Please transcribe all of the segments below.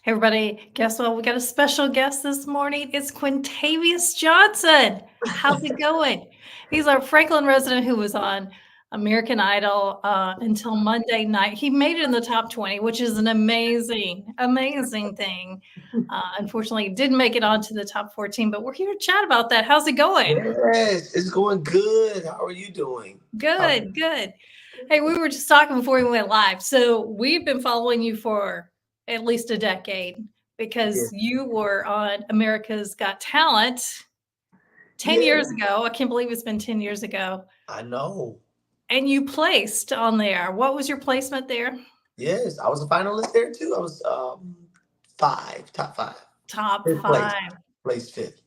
Hey everybody, guess what? We got a special guest this morning. It's Quintavious Johnson. How's it going? He's our Franklin resident who was on American Idol until Monday night. He made it in the top 20, which is an amazing thing. Unfortunately, he didn't make it onto the top 14, but we're here to chat about that. How's it going? Yes, it's going good. How are you doing? How? Good, good. Hey, we were just talking before we went live. So we've been following you for at least a decade Yeah, because you were on America's Got Talent 10 yeah, years ago. I can't believe it's been 10 years ago. I know. And you placed on there. What was your placement there? Yes, I was a finalist there too. I was top five, Top fifth place, five. placed fifth.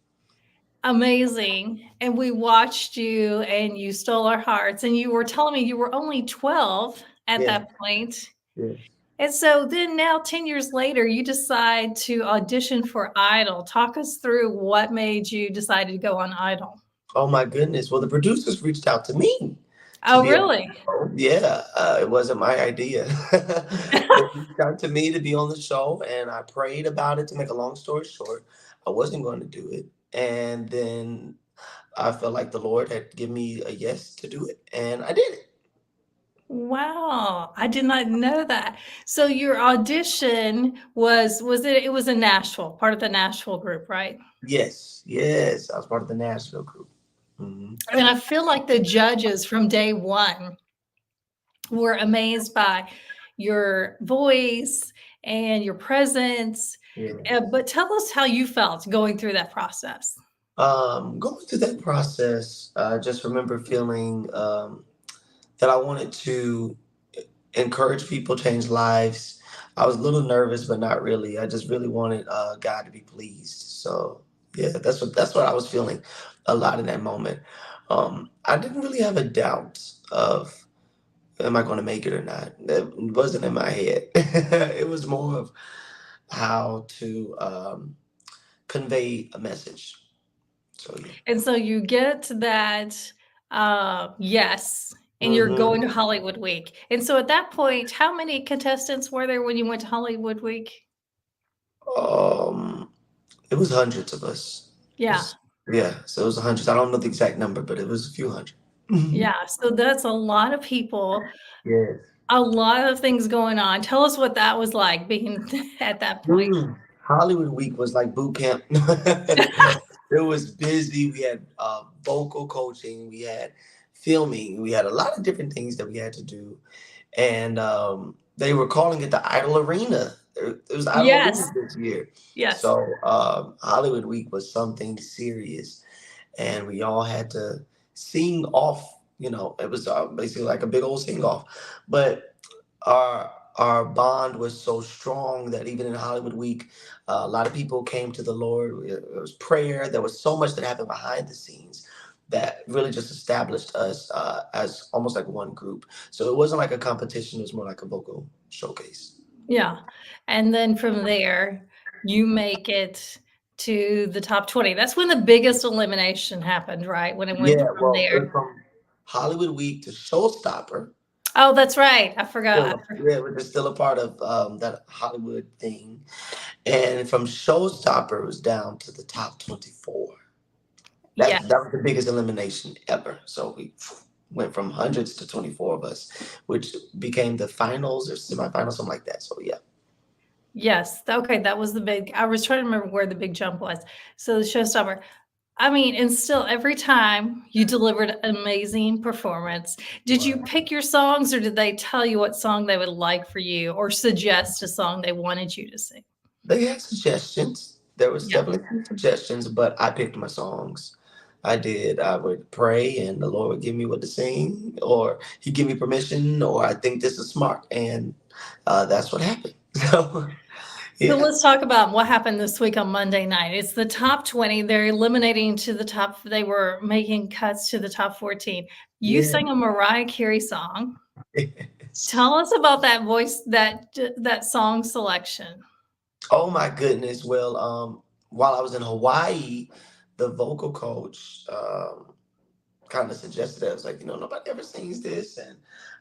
Amazing. And we watched you and you stole our hearts. And you were telling me you were only 12 at Yeah, that point. yeah. And so then now 10 years later, you decide to audition for Idol. Talk us through what made you decide to go on Idol. Oh my goodness. Well, the producers reached out to me to Oh, be on the really? show. Yeah, it wasn't my idea. They reached out to me to be on the show, and I prayed about it. To make a long story short, I wasn't going to do it, and then I felt like the Lord had given me a yes to do it, and I did it. Wow, I did not know that. So your audition it was in Nashville, part of the Nashville group, right? Yes, yes, I was part of the Nashville group. Hmm. And I feel like the judges from day one were amazed by your voice and your presence. Yeah. But tell us how you felt going through that process. Going through that process, I just remember feeling that I wanted to encourage people, change lives. I was a little nervous, but not really. I just really wanted God to be pleased. So yeah, that's what I was feeling a lot in that moment. I didn't really have a doubt of am I going to make it or not. That wasn't in my head. It was more of how to convey a message. So yeah. And so you get that yes, and you're Hmm. going to Hollywood Week. And so at that point, how many contestants were there when you went to Hollywood Week? Um, it was hundreds of us. It Yeah. was, yeah, so it was hundreds. I don't know the exact number, but it was a few hundred. Mhm. Yeah. So that's a lot of people, Yes. a lot of things going on. Tell us what that was like being at that point. Hollywood Week was like boot camp. It was busy. We had vocal coaching, we had filming, we had a lot of different things that we had to do. And they were calling it the Idol Arena. It was Idol Yes. Arena this year. Yes. So Hollywood Week was something serious, and we all had to sing off. It was basically like a big old sing off, but our bond was so strong that even in Hollywood Week, a lot of people came to the Lord. There was prayer. There was so much that happened behind the scenes that really just established us as almost like one group. So it wasn't like a competition; it was more like a vocal showcase. Yeah. And then from there, you make it to the top 20. That's when the biggest elimination happened, right? When it went Yeah, from well, it there. was from Hollywood Week to Showstopper. Oh, that's right. I forgot. Yeah, which is still a part of that Hollywood thing. And from Showstopper, it was down to the top 24. Yeah. That was the biggest elimination ever. So we went from hundreds to 24 of us, which became the finals or semifinals, something like that. So yeah. Yes. Okay. That was the big, I was trying to remember where the big jump was. So the showstopper. I mean, and still every time you delivered an amazing performance. Did you Wow. pick your songs or did they tell you what song they would like for you or suggest a song they wanted you to sing? They had suggestions. There was Yeah. definitely some suggestions, but I picked my songs. I did. I would pray, and the Lord would give me what to sing, or He'd give me permission, or I think this is smart, and that's what happened. So, So yeah, let's talk about what happened this week on Monday night. It's the top 20. They're eliminating to the top. They were making cuts to the top 14. You yeah. sang a Mariah Carey song. Yes. Tell us about that voice, that song selection. Oh my goodness. Well, while I was in Hawaii, the vocal coach kind of suggested that. I was like, nobody ever sings this, and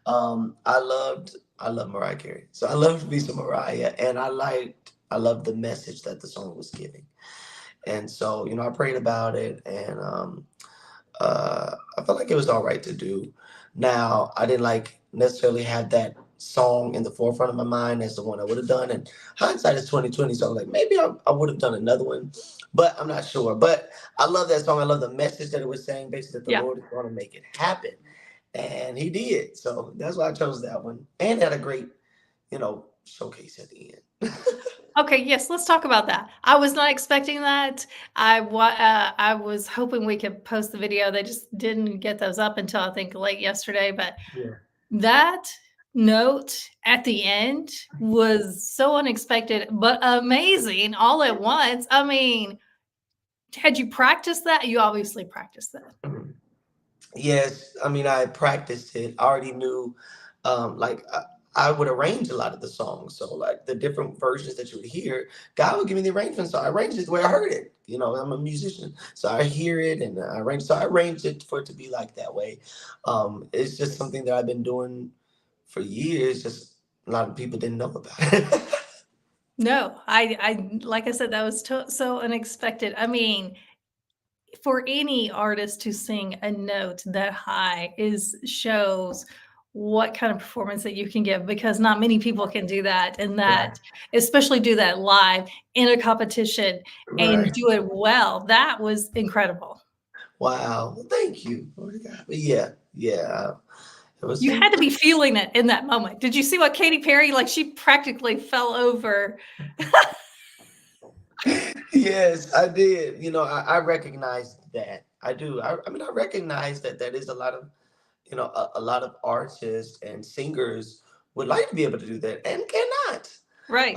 I love Mariah Carey, so I loved me some Mariah, and I I loved the message that the song was giving. And so, I prayed about it, and I felt like it was all right to do. Now, I didn't like necessarily have that song in the forefront of my mind as the one I would have done. And hindsight is 2020, so I'm like, maybe I would have done another one, but I'm not sure. But I love that song. I love the message that it was saying, basically that the Yeah. Lord is going to make it happen, and He did. So that's why I chose that one, and had a great, showcase at the end. Okay, yes, let's talk about that. I was not expecting that. I was hoping we could post the video. They just didn't get those up until I think late yesterday, but Yeah. that note at the end was so unexpected, but amazing all at once. I mean, had you practiced that? You obviously practiced that. Yes, I mean, I practiced it. I already knew, like, I would arrange a lot of the songs. So, like, the different versions that you would hear, God would give me the arrangement. So, I arranged it the way I heard it. I'm a musician. So, I hear it and I arrange. So, I arranged it for it to be like that way. It's just something that I've been doing for years. Just a lot of people didn't know about it. No, I like I said, that was so unexpected. I mean, for any artist to sing a note that high is shows what kind of performance that you can give, because not many people can do that, and Right. that especially do that live in a competition and Right. do it well. That was incredible. Wow. Well, thank you. Oh my God. But yeah, yeah. It was. You had to be feeling it in that moment. Did you see what Katy Perry, like, she practically fell over? Yes, I did. I recognized that. I do. I mean, I recognize that that is a lot of, a lot of artists and singers would like to be able to do that and cannot. Right.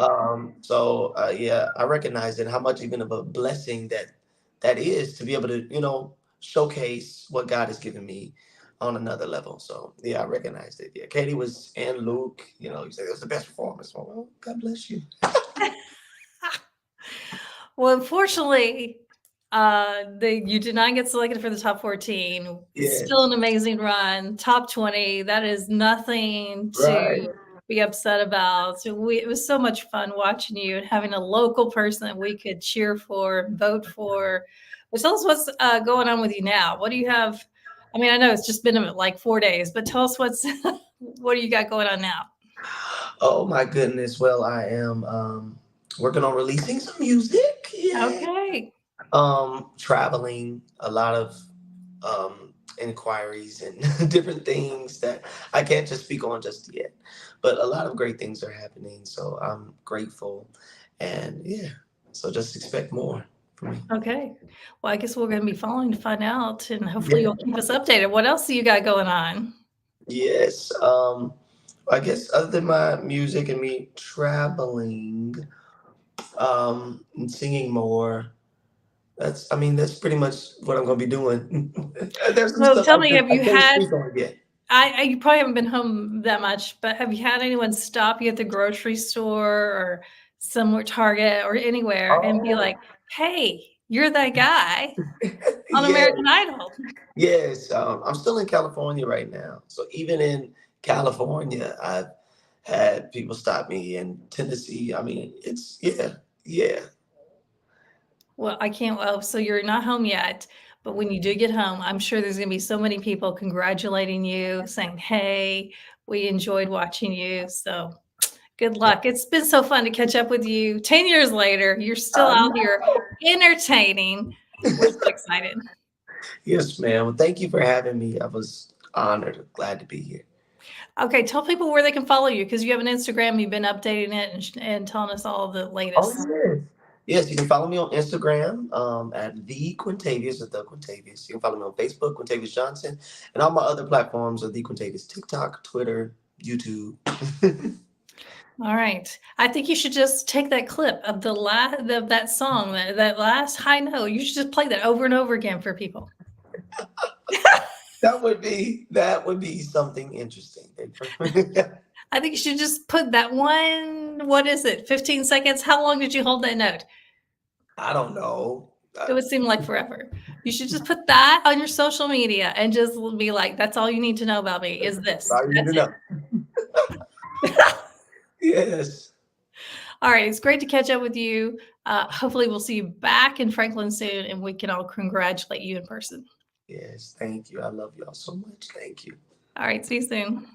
So yeah, I recognize it, how much even of a blessing that is to be able to, showcase what God has given me on another level. So yeah, I recognized it. Yeah, Katie was and Luke, you said it was the best performance. Well, God bless you. Well, unfortunately, you did not get selected for the top 14. Still Yes. an amazing run. Top 20, that is nothing Right. to be upset about. So it was so much fun watching you and having a local person that we could cheer for and vote for. But tell us what's going on with you now. What do you have? I mean, I know it's just been like 4 days, but tell us what do you got going on now? Oh my goodness. Well, I am working on releasing some music. Yeah. Okay. Traveling, a lot of inquiries and different things that I can't just speak on just yet. But a lot of great things are happening. So I'm grateful. And yeah, so just expect more from me. Okay. Well, I guess we're gonna be following to find out, and hopefully Yeah. you'll keep us updated. What else do you got going on? Yes. I guess other than my music and me traveling, and singing more. I mean, that's pretty much what I'm gonna be doing. There's some So stuff tell me, have I you can't had speak on yet. you probably haven't been home that much, but have you had anyone stop you at the grocery store or somewhere, Target or anywhere, and be like, Oh, "Hey, you're that guy on yes, American Idol." yes. I'm still in California right now, so even in California, I've had people stop me in Tennessee. I mean, it's yeah, yeah. Well, I can't well, so you're not home yet, but when you do get home, I'm sure there's gonna be so many people congratulating you, saying, "Hey, we enjoyed watching you." So, good luck. It's been so fun to catch up with you. 10 years later, you're still I out here know. entertaining. We're so excited. Yes, ma'am. Well, thank you for having me. I was honored. Glad to be here. Okay, tell people where they can follow you because you have an Instagram, you've been updating it and telling us all the Oh, latest. yes. Yes, you can follow me on Instagram at the Quintavious or the Quintavious. You can follow me on Facebook, Quintavious Johnson, and all my other platforms are the Quintavious, TikTok, Twitter, YouTube. All right. I think you should just take that clip of that song, that last high note. You should just play that over and over again for people. That would be something interesting. I think you should just put that one, what is it, 15 seconds? How long did you hold that note? I don't know. It would seem like forever. You should just put that on your social media and just be like, that's all you need to know about me is this. All you need to That's know. it. Yes. All right, it's great to catch up with you. Hopefully, we'll see you back in Franklin soon, and we can all congratulate you in person. Yes, thank you. I love y'all so much. Thank you. All right, see you soon.